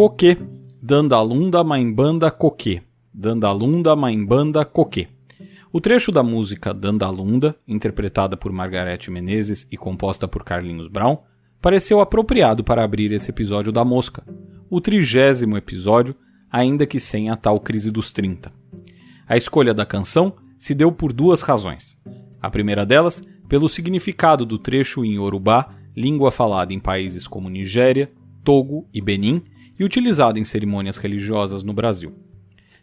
Coquê, Dandalunda Maimbanda Coquê, Dandalunda Maimbanda Coquê. O trecho da música Dandalunda, interpretada por Margareth Menezes e composta por Carlinhos Brown, pareceu apropriado para abrir esse episódio da Mosca, o 30º episódio, ainda que sem a tal crise dos 30. A escolha da canção se deu por duas razões. A primeira delas, pelo significado do trecho em Yorubá, língua falada em países como Nigéria, Togo e Benin, e utilizada em cerimônias religiosas no Brasil.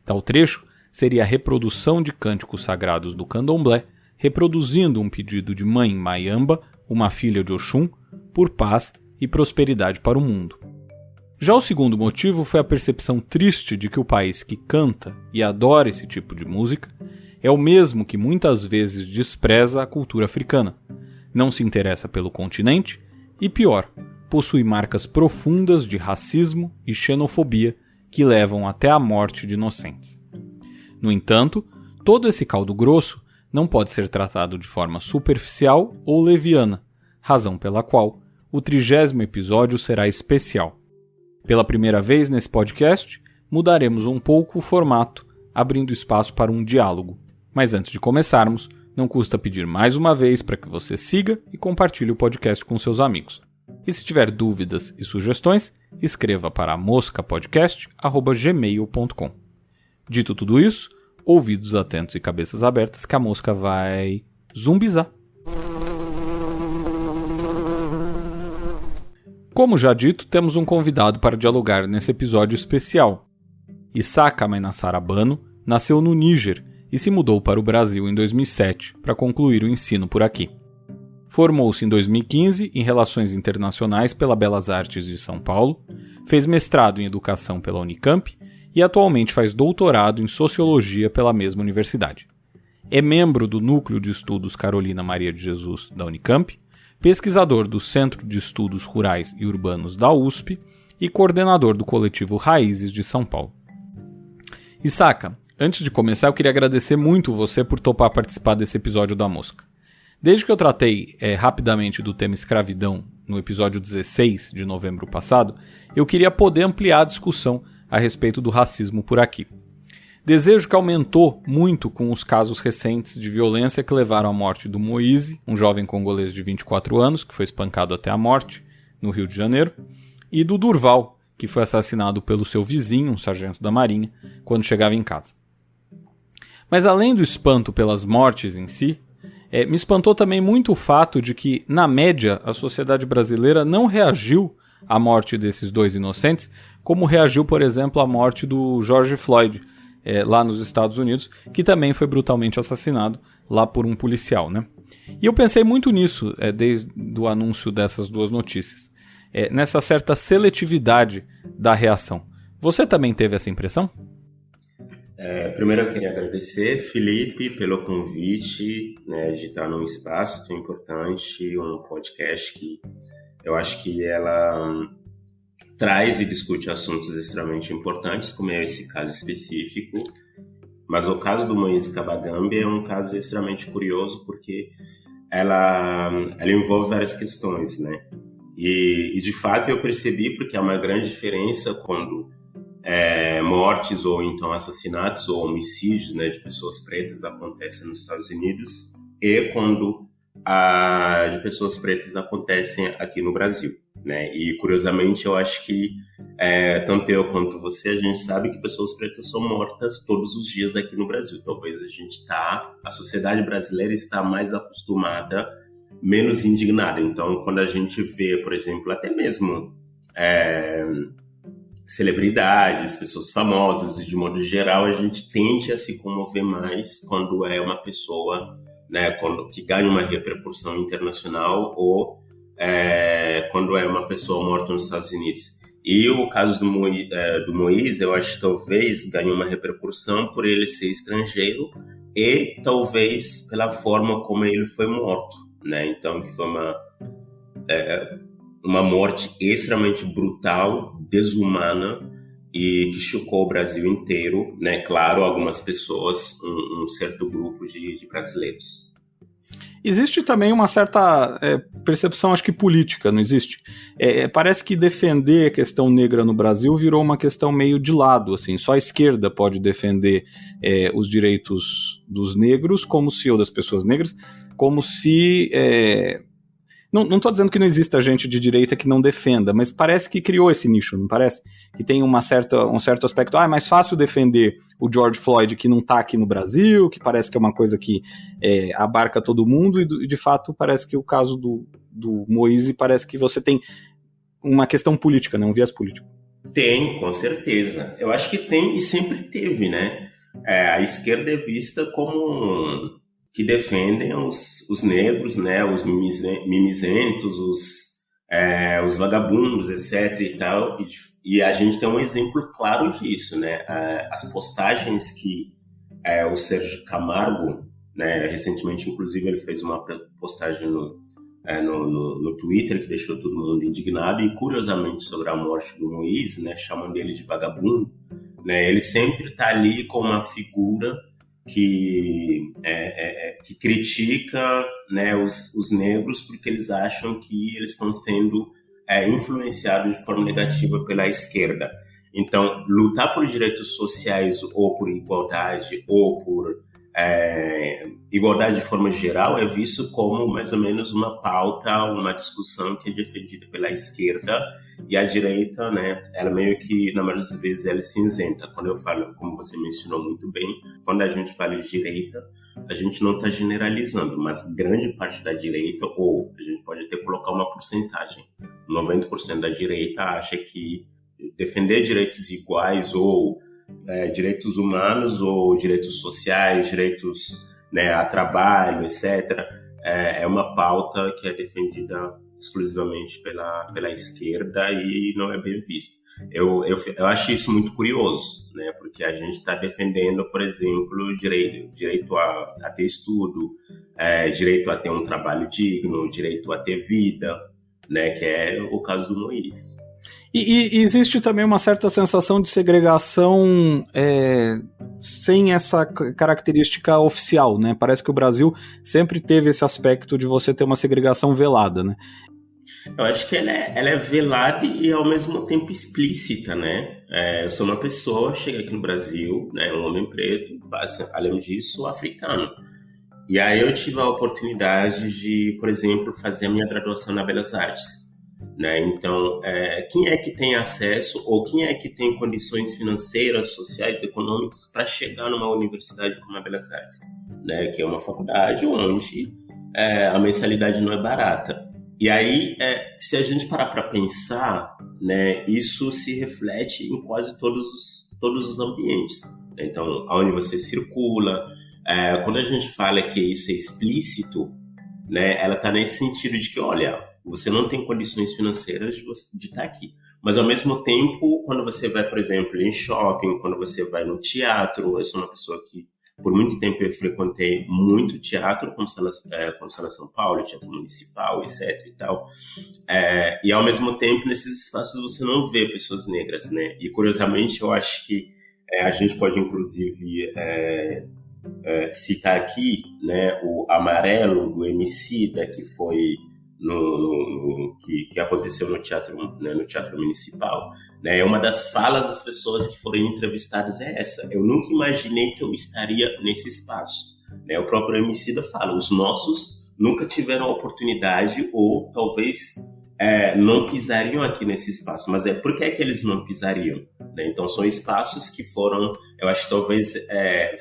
Tal trecho seria a reprodução de cânticos sagrados do candomblé, reproduzindo um pedido de Mãe Maiamba, uma filha de Oxum, por paz e prosperidade para o mundo. Já o segundo motivo foi a percepção triste de que o país que canta e adora esse tipo de música é o mesmo que muitas vezes despreza a cultura africana, não se interessa pelo continente e, pior, possui marcas profundas de racismo e xenofobia que levam até a morte de inocentes. No entanto, todo esse caldo grosso não pode ser tratado de forma superficial ou leviana, razão pela qual o 30º episódio será especial. Pela primeira vez nesse podcast, mudaremos um pouco o formato, abrindo espaço para um diálogo. Mas antes de começarmos, não custa pedir mais uma vez para que você siga e compartilhe o podcast com seus amigos. E se tiver dúvidas e sugestões, escreva para moscapodcast@gmail.com. Dito tudo isso, ouvidos atentos e cabeças abertas que a mosca vai zumbizar. Como já dito, temos um convidado para dialogar nesse episódio especial. Isaka Mainassara-Bano nasceu no Níger e se mudou para o Brasil em 2007 para concluir o ensino por aqui. Formou-se em 2015 em Relações Internacionais pela Belas Artes de São Paulo, fez mestrado em Educação pela Unicamp e atualmente faz doutorado em Sociologia pela mesma universidade. É membro do Núcleo de Estudos Carolina Maria de Jesus da Unicamp, pesquisador do Centro de Estudos Rurais e Urbanos da USP e coordenador do coletivo Raízes de São Paulo. Isaka, antes de começar eu queria agradecer muito você por topar participar desse episódio da Mosca. Desde que eu tratei rapidamente do tema escravidão no episódio 16 de novembro passado, eu queria poder ampliar a discussão a respeito do racismo por aqui. Desejo que aumentou muito com os casos recentes de violência que levaram à morte do Moise, um jovem congolês de 24 anos que foi espancado até a morte no Rio de Janeiro, e do Durval, que foi assassinado pelo seu vizinho, um sargento da Marinha, quando chegava em casa. Mas além do espanto pelas mortes em si, me espantou também muito o fato de que, na média, a sociedade brasileira não reagiu à morte desses dois inocentes, como reagiu, por exemplo, à morte do George Floyd, lá nos Estados Unidos, que também foi brutalmente assassinado lá por um policial, né? E eu pensei muito nisso desde o anúncio dessas duas notícias, nessa certa seletividade da reação. Você também teve essa impressão? Primeiro eu queria agradecer, Felipe, pelo convite, né, de estar num espaço tão importante, um podcast que eu acho que ela traz e discute assuntos extremamente importantes, como é esse caso específico. Mas o caso do Moise Kabagambe é um caso extremamente curioso porque ela envolve várias questões, né? E de fato eu percebi porque há uma grande diferença quando mortes ou então assassinatos ou homicídios, né, de pessoas pretas acontecem nos Estados Unidos e quando de pessoas pretas acontecem aqui no Brasil, né? E curiosamente eu acho que tanto eu quanto você, a gente sabe que pessoas pretas são mortas todos os dias aqui no Brasil. Talvez a sociedade brasileira está mais acostumada, menos indignada. Então quando a gente vê, por exemplo, até mesmo celebridades, pessoas famosas, e de modo geral a gente tende a se comover mais quando é uma pessoa, né, que ganha uma repercussão internacional ou quando é uma pessoa morta nos Estados Unidos. E o caso do Moise, eu acho que talvez ganhe uma repercussão por ele ser estrangeiro e talvez pela forma como ele foi morto, né? Então, que foi uma morte extremamente brutal, desumana e que chocou o Brasil inteiro, né? Claro, algumas pessoas, um certo grupo de brasileiros. Existe também uma certa percepção, acho que política, não existe? Parece que defender a questão negra no Brasil virou uma questão meio de lado, assim, só a esquerda pode defender os direitos dos negros, ou das pessoas negras, como se... Não estou dizendo que não exista gente de direita que não defenda, mas parece que criou esse nicho, não parece? Que tem um certo aspecto, é mais fácil defender o George Floyd que não está aqui no Brasil, que parece que é uma coisa que abarca todo mundo, e de fato parece que o caso do Moise parece que você tem uma questão política, né, um viés político. Tem, com certeza. Eu acho que tem e sempre teve, né? A esquerda é vista como... que defendem os negros, né, os mimizentos, os vagabundos, etc. e tal. E a gente tem um exemplo claro disso, né? As postagens que o Sérgio Camargo, né, recentemente, inclusive, ele fez uma postagem no Twitter que deixou todo mundo indignado, e curiosamente sobre a morte do Moise, né, chamando ele de vagabundo, né? Ele sempre está ali com uma figura que critica, né, os negros porque eles acham que eles estão sendo influenciados de forma negativa pela esquerda. Então, lutar por direitos sociais ou por igualdade ou por igualdade de forma geral é visto como mais ou menos uma pauta, uma discussão que é defendida pela esquerda, e a direita, né, ela meio que, na maioria das vezes, ela é cinzenta. Quando eu falo, como você mencionou muito bem, quando a gente fala de direita, a gente não está generalizando, mas grande parte da direita, ou a gente pode até colocar uma porcentagem, 90% da direita acha que defender direitos iguais ou direitos humanos ou direitos sociais, direitos, né, a trabalho, etc., é uma pauta que é defendida exclusivamente pela esquerda e não é bem vista. Eu acho isso muito curioso, né, porque a gente está defendendo, por exemplo, direito a ter estudo, direito a ter um trabalho digno, direito a ter vida, né, que é o caso do Moise. E existe também uma certa sensação de segregação sem essa característica oficial, né? Parece que o Brasil sempre teve esse aspecto de você ter uma segregação velada, né? Eu acho que ela é velada e ao mesmo tempo explícita, né? Eu sou uma pessoa, cheguei aqui no Brasil, né, um homem preto, além disso, africano. E aí eu tive a oportunidade de, por exemplo, fazer a minha graduação na Belas Artes. Né? Então, quem é que tem acesso ou quem é que tem condições financeiras, sociais, econômicas para chegar numa universidade como a Belas Artes, né? Que é uma faculdade onde a mensalidade não é barata. E aí, se a gente parar para pensar, né, isso se reflete em quase todos os ambientes. Então, onde você circula, quando a gente fala que isso é explícito, né, ela está nesse sentido de que, olha, você não tem condições financeiras de estar aqui. Mas, ao mesmo tempo, quando você vai, por exemplo, em shopping, quando você vai no teatro, eu sou uma pessoa que, por muito tempo, eu frequentei muito teatro, como Sala São Paulo, Teatro Municipal, etc. e tal. E, ao mesmo tempo, nesses espaços você não vê pessoas negras, né? E, curiosamente, eu acho que a gente pode, inclusive, citar aqui, né, o Amarelo, do Emicida, que foi... que aconteceu no teatro, né, no Teatro Municipal, né? Uma das falas das pessoas que foram entrevistadas é essa: eu nunca imaginei que eu estaria nesse espaço, né? O próprio Emicida fala, os nossos nunca tiveram a oportunidade ou talvez não pisariam aqui nesse espaço, mas por que é que eles não pisariam? Né? Então são espaços que foram, eu acho, talvez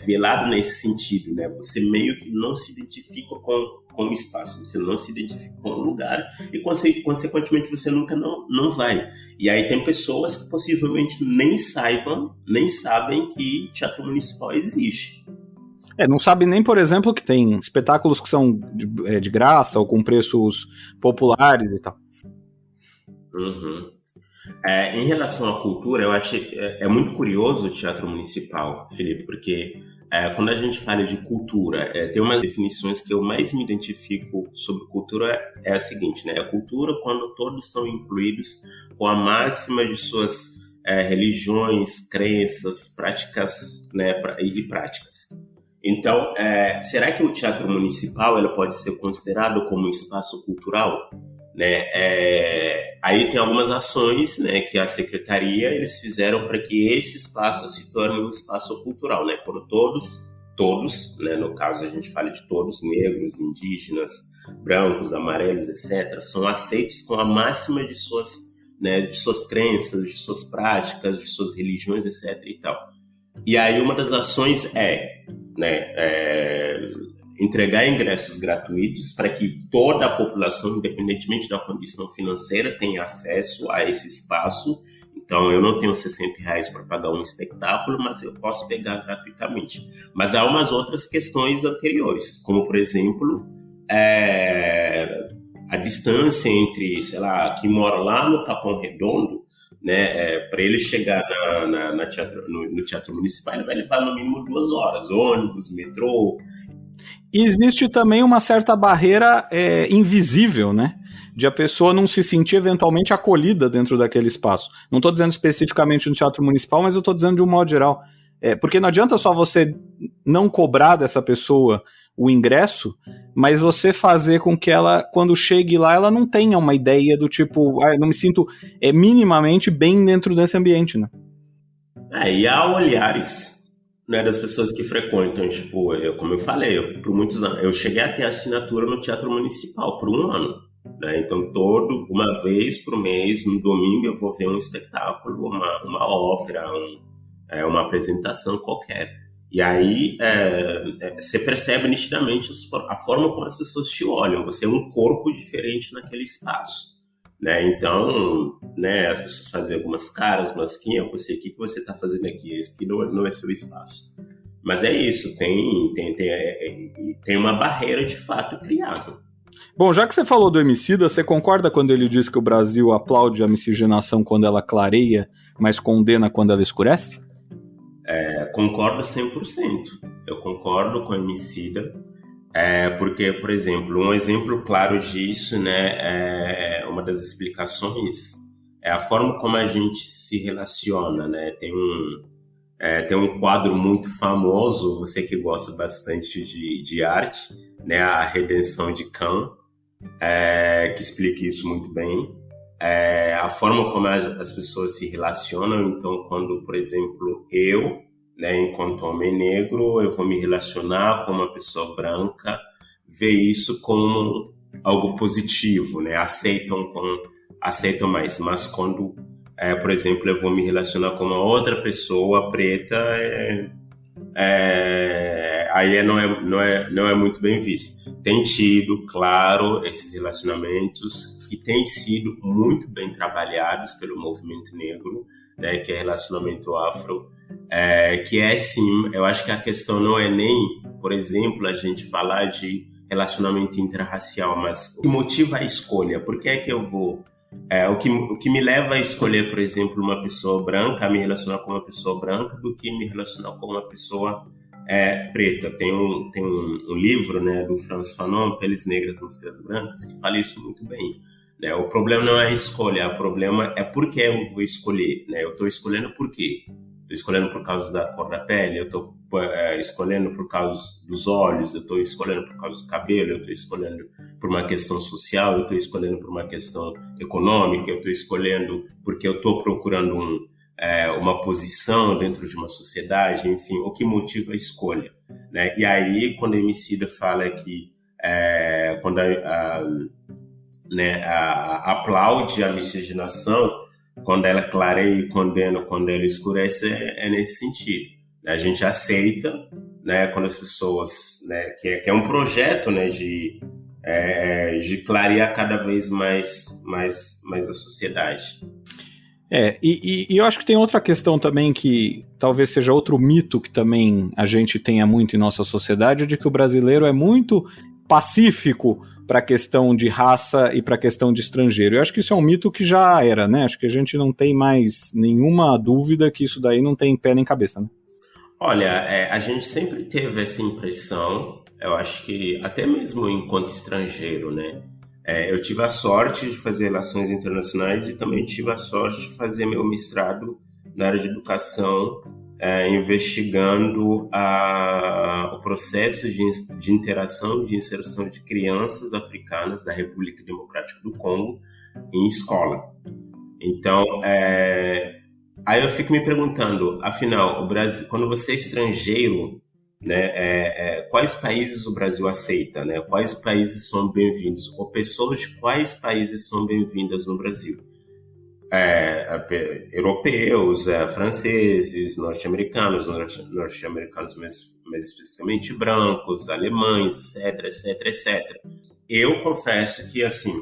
velado nesse sentido, né? Você meio que não se identifica com o espaço, você não se identifica com o lugar e, consequentemente, você nunca não vai. E aí tem pessoas que possivelmente nem sabem que Teatro Municipal existe. Não sabe nem, por exemplo, que tem espetáculos que são de graça ou com preços populares e tal. Uhum. Em relação à cultura, eu acho que é muito curioso o Teatro Municipal, Felipe, porque quando a gente fala de cultura, tem umas definições que eu mais me identifico sobre cultura, é a seguinte, né? A cultura quando todos são incluídos com a máxima de suas religiões, crenças, práticas, né, e práticas. Então, será que o Teatro Municipal ele pode ser considerado como um espaço cultural? Né? Aí tem algumas ações, né, que a Secretaria eles fizeram para que esse espaço se torne um espaço cultural. Né? Quando todos, né, no caso a gente fala de todos, negros, indígenas, brancos, amarelos, etc., são aceitos com a máxima de suas crenças, de suas práticas, de suas religiões, etc. e tal. E aí uma das ações entregar ingressos gratuitos para que toda a população, independentemente da condição financeira, tenha acesso a esse espaço. Então, eu não tenho R$60 para pagar um espetáculo, mas eu posso pegar gratuitamente. Mas há umas outras questões anteriores, como, por exemplo, a distância entre, sei lá, quem mora lá no Capão Redondo, né, para ele chegar no Teatro Municipal, ele vai levar no mínimo 2 horas, ônibus, metrô. E existe também uma certa barreira invisível, né? De a pessoa não se sentir eventualmente acolhida dentro daquele espaço. Não estou dizendo especificamente no Teatro Municipal, mas eu estou dizendo de um modo geral. Porque não adianta só você não cobrar dessa pessoa o ingresso, mas você fazer com que ela, quando chegue lá, ela não tenha uma ideia do tipo, eu não me sinto minimamente bem dentro desse ambiente, né? E há olhares, né, das pessoas que frequentam, tipo, como eu falei, por muitos anos, eu cheguei a ter assinatura no Teatro Municipal por 1 ano, né? Então uma vez por mês, no domingo, eu vou ver um espetáculo, uma ópera, uma apresentação qualquer. E aí você percebe nitidamente a forma como as pessoas te olham, você é um corpo diferente naquele espaço. Né? Então, né, as pessoas fazem algumas caras, mas quem é você? O que você está fazendo aqui? Esse aqui não é seu espaço. Mas é isso, tem uma barreira de fato criada. Bom, já que você falou do Emicida, você concorda quando ele diz que o Brasil aplaude a miscigenação quando ela clareia, mas condena quando ela escurece? Concordo 100%. Eu concordo com o Emicida. Porque, por exemplo, um exemplo claro disso, né, uma das explicações é a forma como a gente se relaciona, né? Tem um quadro muito famoso, você que gosta bastante de arte, né, a Redenção de Cain, que explica isso muito bem. A forma como as pessoas se relacionam, então, quando, por exemplo, né, enquanto homem negro, eu vou me relacionar com uma pessoa branca, ver isso como algo positivo, né? Aceitam mais. Mas quando, por exemplo, eu vou me relacionar com uma outra pessoa preta, aí não é muito bem visto. Tem tido, claro, esses relacionamentos que têm sido muito bem trabalhados pelo movimento negro, né, que é relacionamento afro, que sim, eu acho que a questão não é nem, por exemplo, a gente falar de relacionamento interracial, mas o que motiva a escolha, por que é que eu vou, o que me leva a escolher, por exemplo, uma pessoa branca, a me relacionar com uma pessoa branca, do que me relacionar com uma pessoa preta. Tem um livro, né, do Frantz Fanon, Peles Negras, Máscaras Brancas, que fala isso muito bem. Né? O problema não é a escolha, o problema é por que eu vou escolher. Né? Eu estou escolhendo por quê? Estou escolhendo por causa da cor da pele, eu estou escolhendo por causa dos olhos, eu estou escolhendo por causa do cabelo, eu estou escolhendo por uma questão social, eu estou escolhendo por uma questão econômica, eu estou escolhendo porque eu estou procurando uma posição dentro de uma sociedade, enfim, o que motiva a escolha. Né? E aí, quando a Emicida fala que quando aplaude a miscigenação, quando ela clareia e condena, quando ela escurece, é nesse sentido. A gente aceita, né, quando as pessoas, né, que é um projeto, né, de clarear cada vez mais a sociedade. E eu acho que tem outra questão também que talvez seja outro mito que também a gente tenha muito em nossa sociedade, de que o brasileiro é muito pacífico para a questão de raça e para a questão de estrangeiro. Eu acho que isso é um mito que já era, né? Acho que a gente não tem mais nenhuma dúvida que isso daí não tem pé nem cabeça, né? Olha, a gente sempre teve essa impressão, eu acho que até mesmo enquanto estrangeiro, né? Eu tive a sorte de fazer relações internacionais e também tive a sorte de fazer meu mestrado na área de educação investigando o processo de interação, de inserção de crianças africanas da República Democrática do Congo em escola. Então, aí eu fico me perguntando, afinal, o Brasil, quando você é estrangeiro, né, quais países o Brasil aceita, né? Quais países são bem-vindos, ou pessoas de quais países são bem-vindas no Brasil? Europeus, franceses, norte-americanos mais especificamente brancos, alemães, etc. Eu confesso que, assim,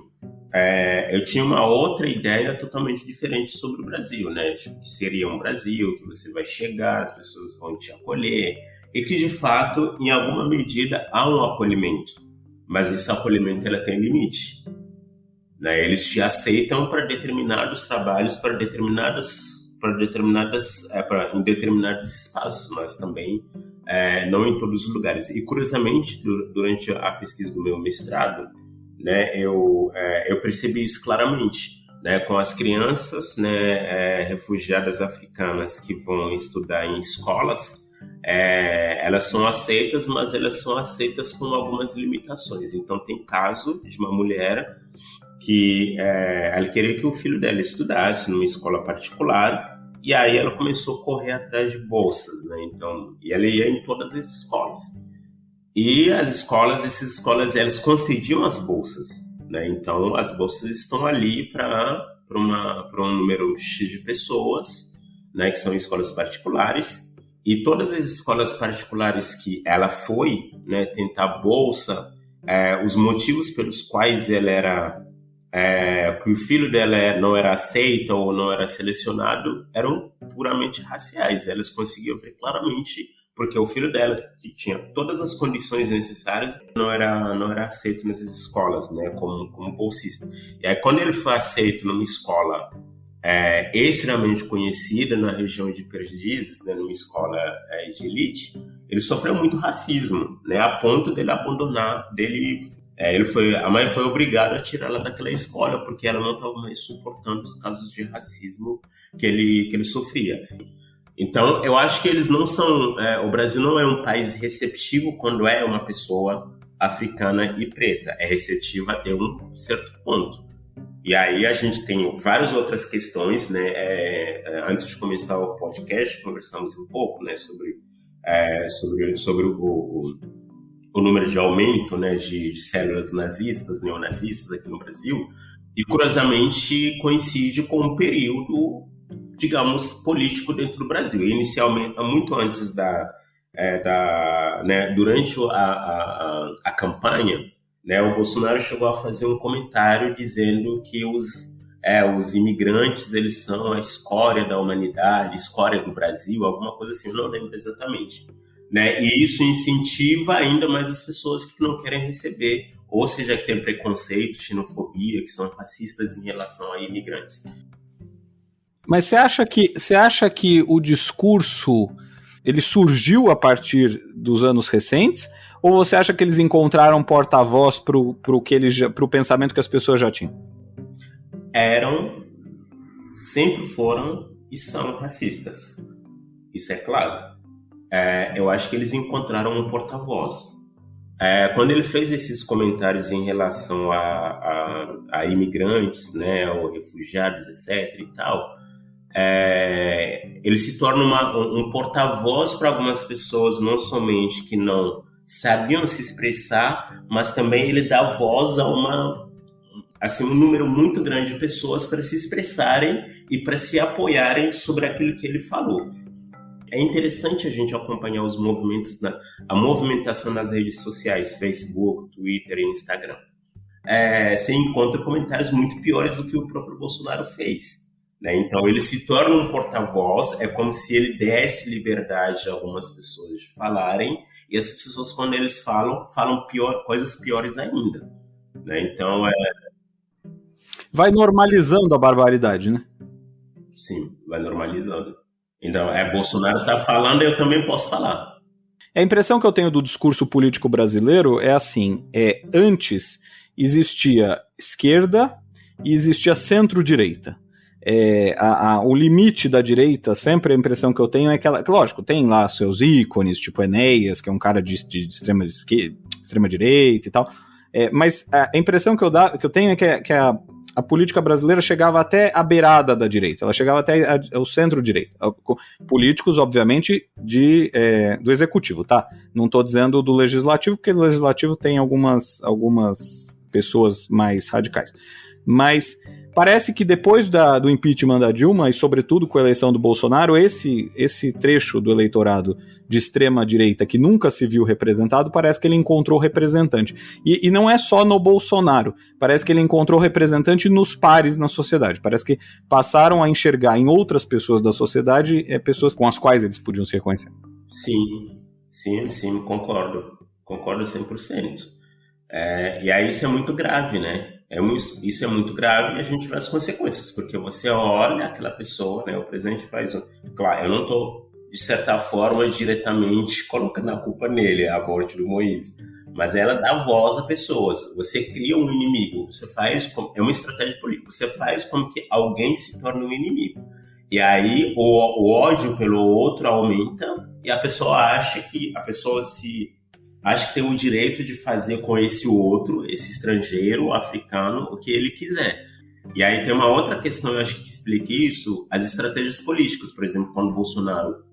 eu tinha uma outra ideia totalmente diferente sobre o Brasil, né? Que seria um Brasil que você vai chegar, as pessoas vão te acolher, e que, de fato, em alguma medida, há um acolhimento. Mas esse acolhimento tem limite. Né? Eles te aceitam para determinados trabalhos, em determinados espaços, mas também não em todos os lugares. E, curiosamente, durante a pesquisa do meu mestrado, né, eu percebi isso claramente. Né, com as crianças, né, refugiadas africanas que vão estudar em escolas, elas são aceitas, mas elas são aceitas com algumas limitações. Então, tem caso de uma mulher que ela queria que o filho dela estudasse numa escola particular, e aí ela começou a correr atrás de bolsas, né? Então, e ela ia em todas as escolas. E essas escolas, elas concediam as bolsas, né? Então, as bolsas estão ali para um número X de pessoas, né? Que são escolas particulares, e todas as escolas particulares que ela foi, né, tentar bolsa, os motivos pelos quais ela era que o filho dela não era aceito ou não era selecionado eram puramente raciais. Elas conseguiam ver claramente porque o filho dela, que tinha todas as condições necessárias, não era aceito nessas escolas, né, como bolsista. E aí, quando ele foi aceito numa escola extremamente conhecida na região de Perdizes, né, numa escola de elite, ele sofreu muito racismo, né, a ponto dele abandonar, a mãe foi obrigada a tirá-la daquela escola porque ela não estava mais suportando os casos de racismo que ele sofria. Então, eu acho que eles não são... o Brasil não é um país receptivo quando é uma pessoa africana e preta. É receptivo até um certo ponto. E aí a gente tem várias outras questões, né? Antes de começar o podcast, conversamos um pouco, né, sobre o número de aumento, né, de células nazistas, neonazistas aqui no Brasil, e curiosamente coincide com um período, digamos, político dentro do Brasil. Inicialmente, muito antes durante a campanha, né, o Bolsonaro chegou a fazer um comentário dizendo que os imigrantes, eles são a escória da humanidade, escória do Brasil, alguma coisa assim, eu não lembro exatamente. Né? E isso incentiva ainda mais as pessoas que não querem receber, ou seja, que tem preconceito, xenofobia, que são racistas em relação a imigrantes. Mas você acha que o discurso ele surgiu a partir dos anos recentes, ou você acha que eles encontraram porta-voz para o pensamento que as pessoas já tinham? Sempre foram e são racistas. Isso é claro. Eu acho que eles encontraram um porta-voz. Quando ele fez esses comentários em relação a imigrantes, né, ou refugiados, etc. e tal, ele se torna um porta-voz para algumas pessoas, não somente que não sabiam se expressar, mas também ele dá voz a um número muito grande de pessoas para se expressarem e para se apoiarem sobre aquilo que ele falou. É interessante a gente acompanhar os movimentos, a movimentação nas redes sociais, Facebook, Twitter e Instagram. Você encontra comentários muito piores do que o próprio Bolsonaro fez. Né? Então, ele se torna um porta-voz, é como se ele desse liberdade a algumas pessoas de falarem, e as pessoas, quando eles falam coisas piores ainda. Né? Então, vai normalizando a barbaridade, né? Sim, vai normalizando. Então, Bolsonaro está falando, eu também posso falar. A impressão que eu tenho do discurso político brasileiro é assim, antes existia esquerda e existia centro-direita. o limite da direita, sempre a impressão que eu tenho é que ela, lógico, tem lá seus ícones, tipo Enéas, que é um cara de extrema direita e tal, mas a impressão que eu tenho é que a política brasileira chegava até a beirada da direita, ela chegava até o centro-direita. Políticos, obviamente, do executivo, tá? Não estou dizendo do legislativo, porque o legislativo tem algumas pessoas mais radicais. Mas parece que depois do impeachment da Dilma, e sobretudo com a eleição do Bolsonaro, esse trecho do eleitorado de extrema-direita que nunca se viu representado, parece que ele encontrou representante. E não é só no Bolsonaro, parece que ele encontrou representante nos pares na sociedade. Parece que passaram a enxergar em outras pessoas da sociedade pessoas com as quais eles podiam se reconhecer. Sim, concordo 100%. E aí isso é muito grave, né? Isso é muito grave e a gente vê as consequências, porque você olha aquela pessoa, né? O presidente faz Claro, eu não estou, de certa forma, diretamente colocando a culpa nele, a morte do Moïse, mas ela dá voz a pessoas. Você cria um inimigo, é uma estratégia política, você faz com que alguém se torne um inimigo. E aí o ódio pelo outro aumenta e a pessoa acha que tem o direito de fazer com esse outro, esse estrangeiro, africano, o que ele quiser. E aí tem uma outra questão, eu acho que explica isso, as estratégias políticas. Por exemplo, quando o Bolsonaro,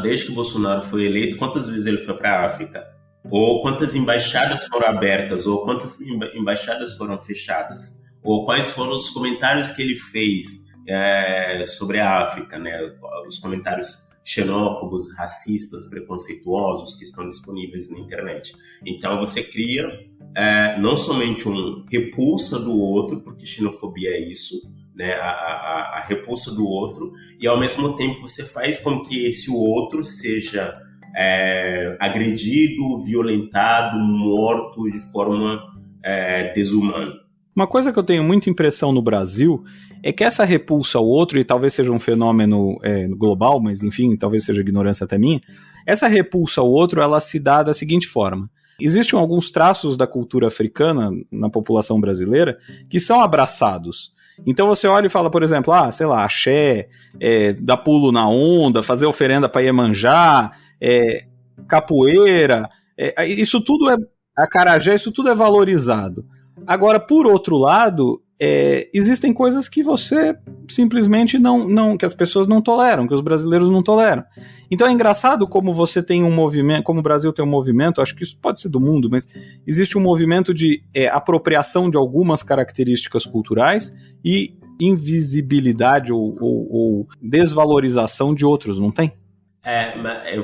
desde que o Bolsonaro foi eleito, quantas vezes ele foi para a África? Ou quantas embaixadas foram abertas? Ou quantas embaixadas foram fechadas? Ou quais foram os comentários que ele fez sobre a África, né? Os comentários xenófobos, racistas, preconceituosos que estão disponíveis na internet. Então você cria não somente uma repulsa do outro, porque xenofobia é isso, né? A repulsa do outro, e ao mesmo tempo você faz com que esse outro seja agredido, violentado, morto de forma desumana. Uma coisa que eu tenho muita impressão no Brasil é que essa repulsa ao outro, e talvez seja um fenômeno global, mas enfim, talvez seja ignorância até minha, essa repulsa ao outro, ela se dá da seguinte forma. Existem alguns traços da cultura africana na população brasileira que são abraçados. Então você olha e fala, por exemplo, sei lá, axé, dar pulo na onda, fazer oferenda para Iemanjá, capoeira, isso tudo acarajé, isso tudo é valorizado. Agora, por outro lado, existem coisas que você simplesmente não, que as pessoas não toleram, que os brasileiros não toleram. Então é engraçado como você tem um movimento, como o Brasil tem um movimento, acho que isso pode ser do mundo, mas existe um movimento de apropriação de algumas características culturais e invisibilidade ou desvalorização de outros, não tem? Eu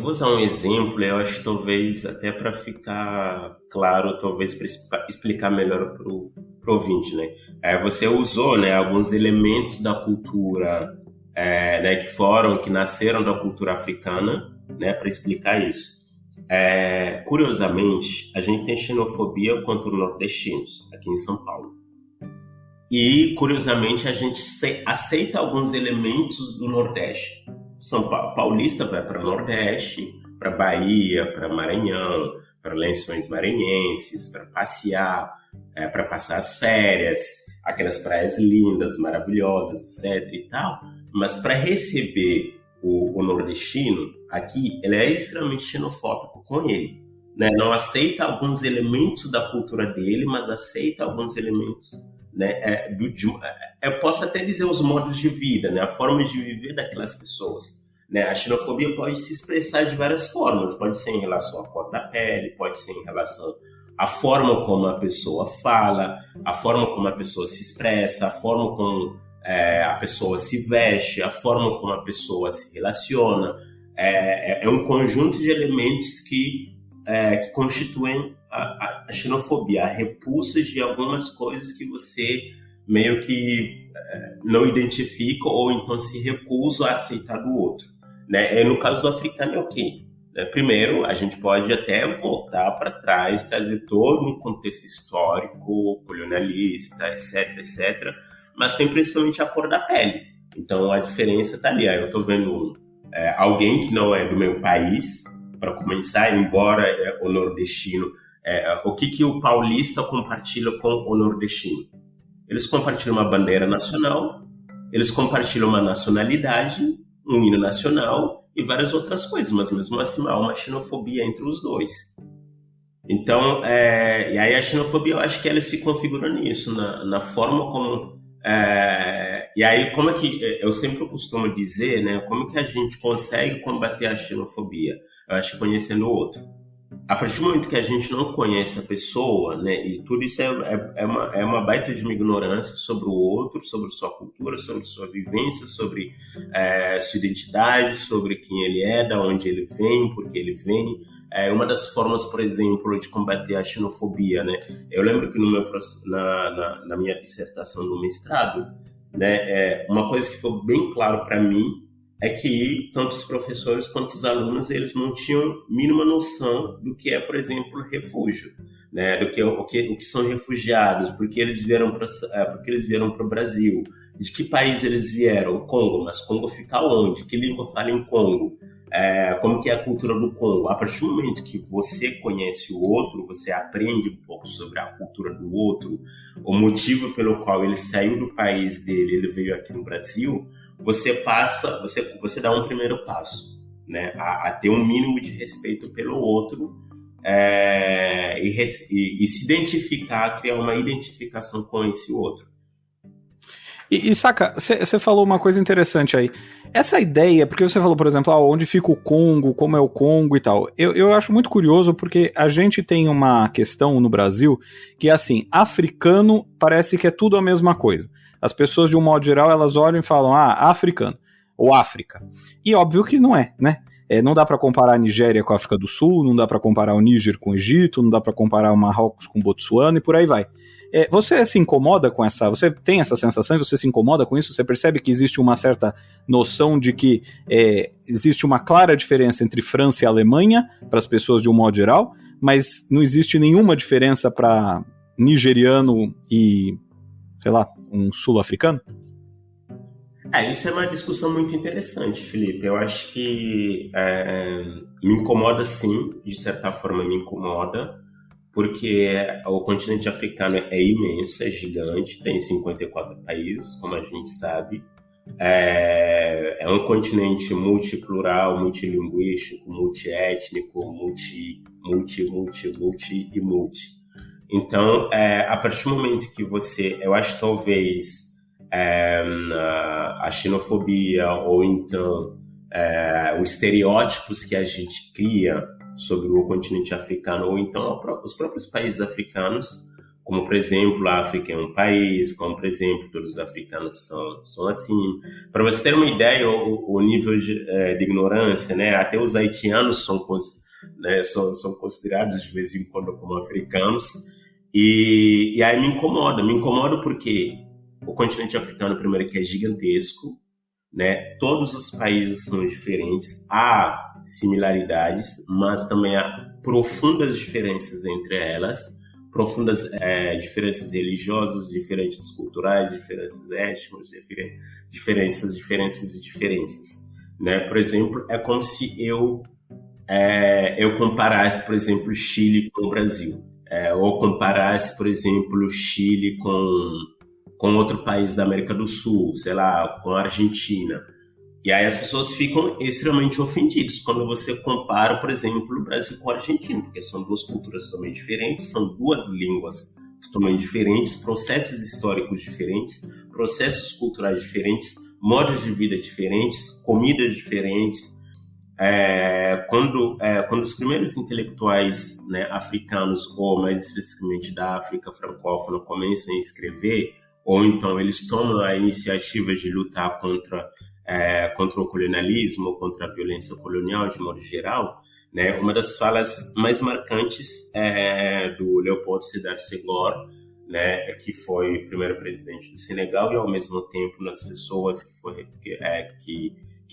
vou usar um exemplo, eu acho que talvez até para ficar claro, talvez para explicar melhor para o ouvinte, né? Você usou, né, alguns elementos da cultura, né, que nasceram da cultura africana, né, para explicar isso. Curiosamente, a gente tem xenofobia contra os nordestinos aqui em São Paulo. E, curiosamente, a gente aceita alguns elementos do Nordeste. São Paulista vai para o Nordeste, para Bahia, para Maranhão, para Lençóis Maranhenses, para passear, para passar as férias, aquelas praias lindas, maravilhosas, etc. e tal. Mas para receber o nordestino aqui, ele é extremamente xenofóbico com ele, né? Não aceita alguns elementos da cultura dele, mas aceita alguns elementos, né? Eu posso até dizer os modos de vida, né? A forma de viver daquelas pessoas, né? A xenofobia pode se expressar de várias formas, pode ser em relação à cor da pele, pode ser em relação à forma como a pessoa fala, a forma como a pessoa se expressa, a forma como a pessoa se veste, a forma como a pessoa se relaciona. É um conjunto de elementos que constituem a xenofobia, a repulsa de algumas coisas que você meio que não identifica ou então se recusa a aceitar do outro, né? No caso do africano é o quê? Primeiro, a gente pode até voltar para trás, trazer todo um contexto histórico, colonialista, etc, mas tem principalmente a cor da pele. Então a diferença está ali. Eu estou vendo alguém que não é do meu país, para começar, embora o nordestino... o que o paulista compartilha com o nordestino? Eles compartilham uma bandeira nacional, eles compartilham uma nacionalidade, um hino nacional e várias outras coisas, mas mesmo assim há uma xenofobia entre os dois. Então, e aí a xenofobia, eu acho que ela se configura nisso, na forma como... e aí, como é que... Eu sempre costumo dizer, né, como é que a gente consegue combater a xenofobia? Eu acho que conhecendo o outro. A partir do momento que a gente não conhece a pessoa, né, e tudo isso é uma baita de uma ignorância sobre o outro, sobre sua cultura, sobre sua vivência, sobre sua identidade, sobre quem ele é, da onde ele vem, por que ele vem. Uma das formas, por exemplo, de combater a xenofobia, né? Eu lembro que na minha dissertação do mestrado, né, uma coisa que ficou bem claro para mim é que tanto os professores quanto os alunos, eles não tinham mínima noção do que é, por exemplo, refúgio, né? O que são refugiados, porque eles vieram para o Brasil, de que país eles vieram, Congo, mas Congo fica onde? Que língua fala em Congo? Como que é a cultura do Congo? A partir do momento que você conhece o outro, você aprende um pouco sobre a cultura do outro, o motivo pelo qual ele saiu do país dele, ele veio aqui no Brasil, você dá um primeiro passo, né, a ter um mínimo de respeito pelo outro, e se identificar, criar uma identificação com esse outro. E Saca, você falou uma coisa interessante aí. Essa ideia, porque você falou, por exemplo, onde fica o Congo, como é o Congo e tal. Eu acho muito curioso porque a gente tem uma questão no Brasil que é assim, africano parece que é tudo a mesma coisa. As pessoas, de um modo geral, elas olham e falam, africano, ou África. E óbvio que não é, né? Não dá para comparar a Nigéria com a África do Sul, não dá para comparar o Níger com o Egito, não dá para comparar o Marrocos com o Botsuana e por aí vai. Você se incomoda com essa... Você tem essa sensação e você se incomoda com isso? Você percebe que existe uma certa noção de que existe uma clara diferença entre França e Alemanha, para as pessoas de um modo geral, mas não existe nenhuma diferença para nigeriano e, sei lá, um sul-africano? Isso é uma discussão muito interessante, Felipe. Eu acho que me incomoda sim, de certa forma me incomoda, porque o continente africano é imenso, é gigante, tem 54 países, como a gente sabe. É um continente multiplural, multilinguístico, multiétnico, multi. Então, a partir do momento que eu acho que talvez a xenofobia ou então os estereótipos que a gente cria sobre o continente africano ou então os próprios países africanos, como por exemplo a África é um país, como por exemplo todos os africanos são assim. Para você ter uma ideia, o nível de ignorância, né? Até os haitianos são considerados de vez em quando como africanos, e aí me incomoda porque o continente africano, primeiro, que é gigantesco, né? Todos os países são diferentes, há similaridades, mas também há profundas diferenças entre elas, profundas diferenças religiosas, diferenças culturais, diferenças étnicas, diferenças, né? Por exemplo, é como se eu comparasse, por exemplo, o Chile com o Brasil, ou comparasse, por exemplo, o Chile com outro país da América do Sul, sei lá, com a Argentina. E aí as pessoas ficam extremamente ofendidas quando você compara, por exemplo, o Brasil com a Argentina, porque são duas culturas totalmente diferentes, são duas línguas totalmente diferentes, processos históricos diferentes, processos culturais diferentes, modos de vida diferentes, comidas diferentes. Quando os primeiros intelectuais, né, africanos, ou mais especificamente da África francófona, começam a escrever, ou então eles tomam a iniciativa de lutar contra o colonialismo, contra a violência colonial de modo geral, né? Uma das falas mais marcantes do Léopold Sédar Senghor, né, que foi o primeiro presidente do Senegal e ao mesmo tempo uma das pessoas que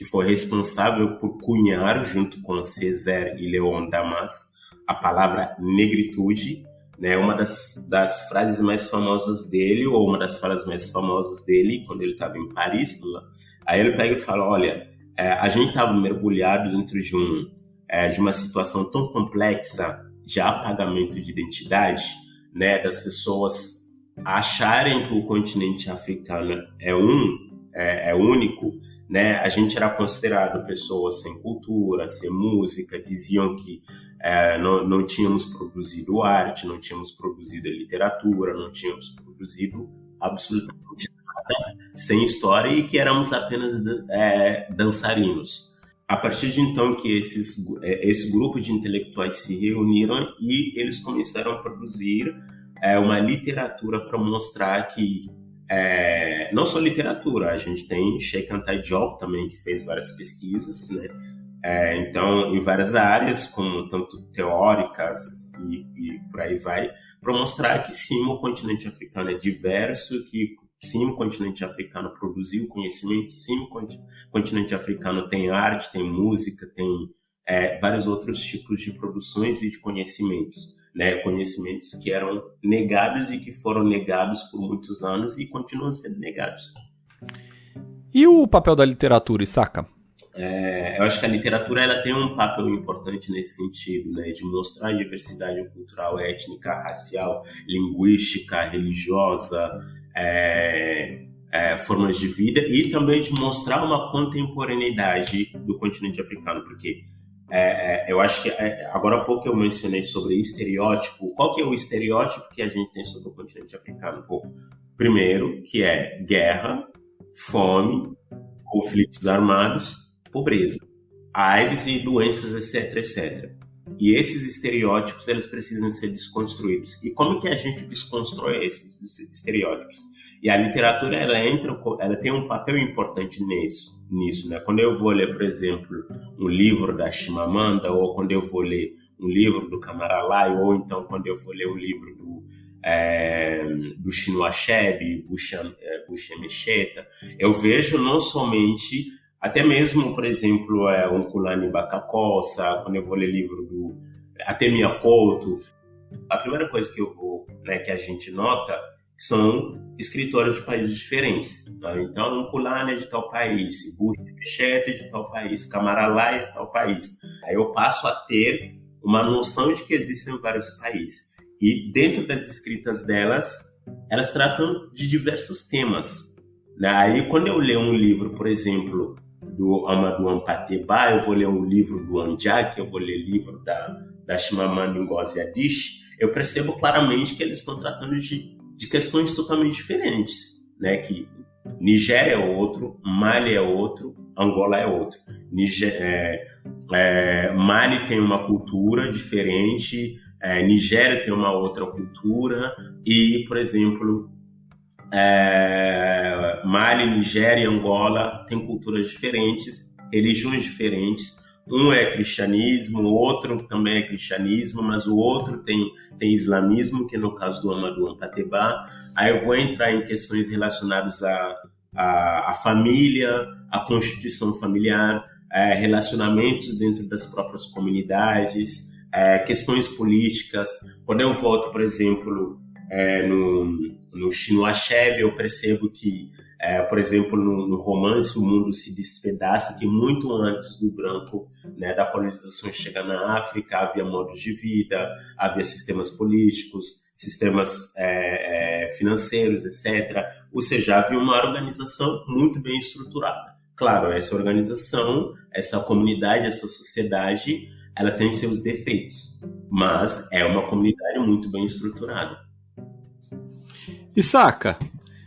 foi responsável por cunhar, junto com César e Léon Damas, a palavra negritude, né? Uma das frases mais famosas dele, ou uma das falas mais famosas dele, quando ele estava em Paris, aí ele pega e fala, olha, a gente estava mergulhado dentro de uma situação tão complexa de apagamento de identidade, né, das pessoas acharem que o continente africano é único, né? A gente era considerado pessoas sem cultura, sem música, diziam que não tínhamos produzido arte, não tínhamos produzido literatura, não tínhamos produzido absolutamente nada, sem história, e que éramos apenas dançarinos. A partir de então que esse grupo de intelectuais se reuniram e eles começaram a produzir uma literatura para mostrar que não só literatura, a gente tem Cheikh Anta Diop também, que fez várias pesquisas, né? Então, em várias áreas, como tanto teóricas e por aí vai, para mostrar que sim, o continente africano é diverso, que sim, o continente africano produziu conhecimento, sim, o continente africano tem arte, tem música, tem vários outros tipos de produções e de conhecimentos, né? Conhecimentos que eram negados e que foram negados por muitos anos e continuam sendo negados. E o papel da literatura, Issaka? Eu acho que a literatura ela tem um papel importante nesse sentido, né, de mostrar a diversidade cultural, étnica, racial, linguística, religiosa, formas de vida, e também de mostrar uma contemporaneidade do continente africano, porque eu acho que agora há pouco eu mencionei sobre estereótipo. Qual que é o estereótipo que a gente tem sobre o continente africano? Primeiro, que é guerra, fome, conflitos armados, pobreza, AIDS e doenças, etc, etc. E esses estereótipos, eles precisam ser desconstruídos. E como que a gente desconstrói esses estereótipos? E a literatura, ela tem um papel importante nisso, né? Quando eu vou ler, por exemplo, um livro da Chimamanda, ou quando eu vou ler um livro do Kamara Lai, ou então quando eu vou ler um livro do Chinua Achebe, Busheme Cheta, eu vejo não somente, até mesmo, por exemplo, um Nkulani Bakakosa, quando eu vou ler livro do Atemia Couto, a primeira coisa que que a gente nota são escritores de países diferentes. Né? Então, Nkulani é de tal país, Busheme Cheta é de tal país, Kamara Lai é de tal país. Aí eu passo a ter uma noção de que existem vários países. E dentro das escritas delas, elas tratam de diversos temas. Né? Aí, quando eu leio um livro, por exemplo, do Amadou Ampateba, eu vou ler um livro do Anjak, eu vou ler livro da Chimamanda Ngozi Adichie, eu percebo claramente que eles estão tratando de questões totalmente diferentes, né? Que Nigéria é outro, Mali é outro, Angola é outro. Mali tem uma cultura diferente, Nigéria tem uma outra cultura e, por exemplo, Mali, Nigéria e Angola têm culturas diferentes, religiões diferentes. Um é cristianismo, o outro também é cristianismo, mas o outro tem islamismo, que no caso do Amadou Ampateba. Aí eu vou entrar em questões relacionadas à família, à constituição familiar, relacionamentos dentro das próprias comunidades, questões políticas. Quando eu volto, por exemplo, no Chinua Achebe, eu percebo que, por exemplo, no romance O Mundo se Despedaça, que muito antes do branco, né, da colonização chegar na África, havia modos de vida, havia sistemas políticos, sistemas financeiros, etc. Ou seja, havia uma organização muito bem estruturada. Claro, essa organização, essa comunidade, essa sociedade, ela tem seus defeitos, mas é uma comunidade muito bem estruturada. Issaka,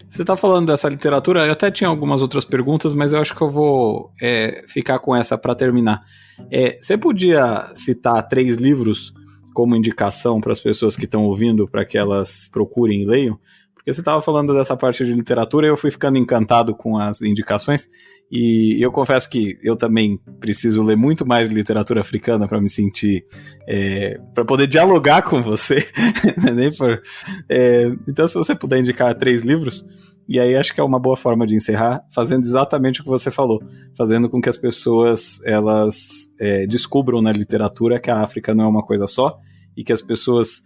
você está falando dessa literatura, eu até tinha algumas outras perguntas, mas eu acho que eu vou ficar com essa para terminar. Você podia citar 3 livros como indicação para as pessoas que estão ouvindo, para que elas procurem e leiam? Porque você estava falando dessa parte de literatura e eu fui ficando encantado com as indicações, e eu confesso que eu também preciso ler muito mais literatura africana para me sentir, para poder dialogar com você. Então, se você puder indicar 3 livros, e aí acho que é uma boa forma de encerrar, fazendo exatamente o que você falou, fazendo com que as pessoas elas descubram na literatura que a África não é uma coisa só, e que as pessoas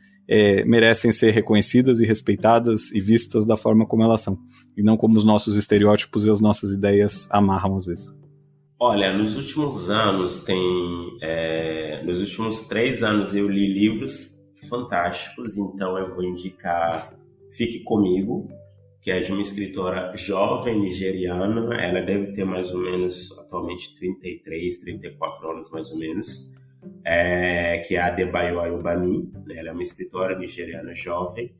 merecem ser reconhecidas e respeitadas e vistas da forma como elas são, e não como os nossos estereótipos e as nossas ideias amarram às vezes. Olha, nos últimos anos nos últimos 3 anos eu li livros fantásticos, então eu vou indicar Fique Comigo, que é de uma escritora jovem nigeriana. Ela deve ter mais ou menos, atualmente, 33, 34 anos, mais ou menos, que é a Adebayo Ayobami, né? Ela é uma escritora nigeriana jovem,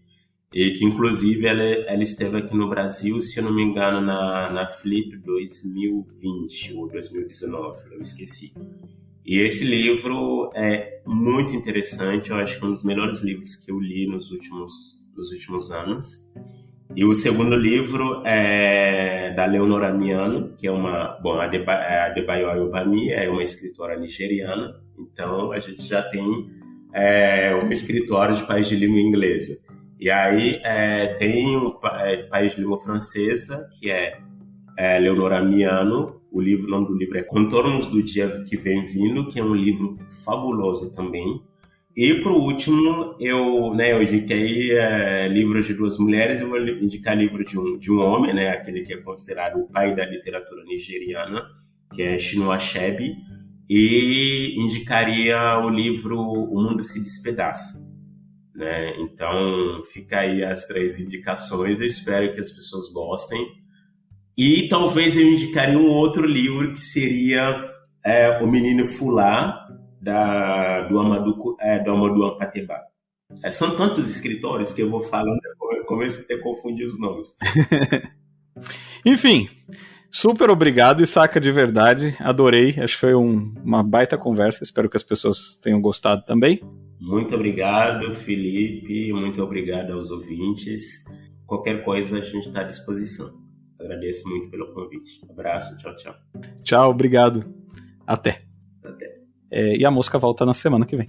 e que, inclusive, ela esteve aqui no Brasil, se eu não me engano, na Flip 2020 ou 2019, eu esqueci. E esse livro é muito interessante, eu acho que é um dos melhores livros que eu li nos últimos anos. E o segundo livro é da Leonora Miano, que é a Adebayo Ayobami é uma escritora nigeriana, então a gente já tem uma escritora de país de língua inglesa. E aí tem um país de língua francesa, que é Leonora Miano. O nome do livro é Contornos do Dia que Vem Vindo, que é um livro fabuloso também. E, por último, eu indiquei livros de duas mulheres. Eu vou indicar livro de um homem, né, aquele que é considerado o pai da literatura nigeriana, que é Chinua Achebe, e indicaria o livro O Mundo se Despedaça, né? Então, fica aí as 3 indicações. Eu espero que as pessoas gostem. E talvez eu indicaria um outro livro, que seria O Menino Fulá, do Amadou Ankateba. São tantos escritores que eu vou falando, eu começo a confundir os nomes. Enfim, super obrigado, Issaka, de verdade, adorei, acho que foi uma baita conversa, espero que as pessoas tenham gostado também. Muito obrigado, Felipe, muito obrigado aos ouvintes. Qualquer coisa a gente está à disposição. Agradeço muito pelo convite. Abraço, tchau, tchau. Tchau, obrigado. Até. Até. E a Mosca volta na semana que vem.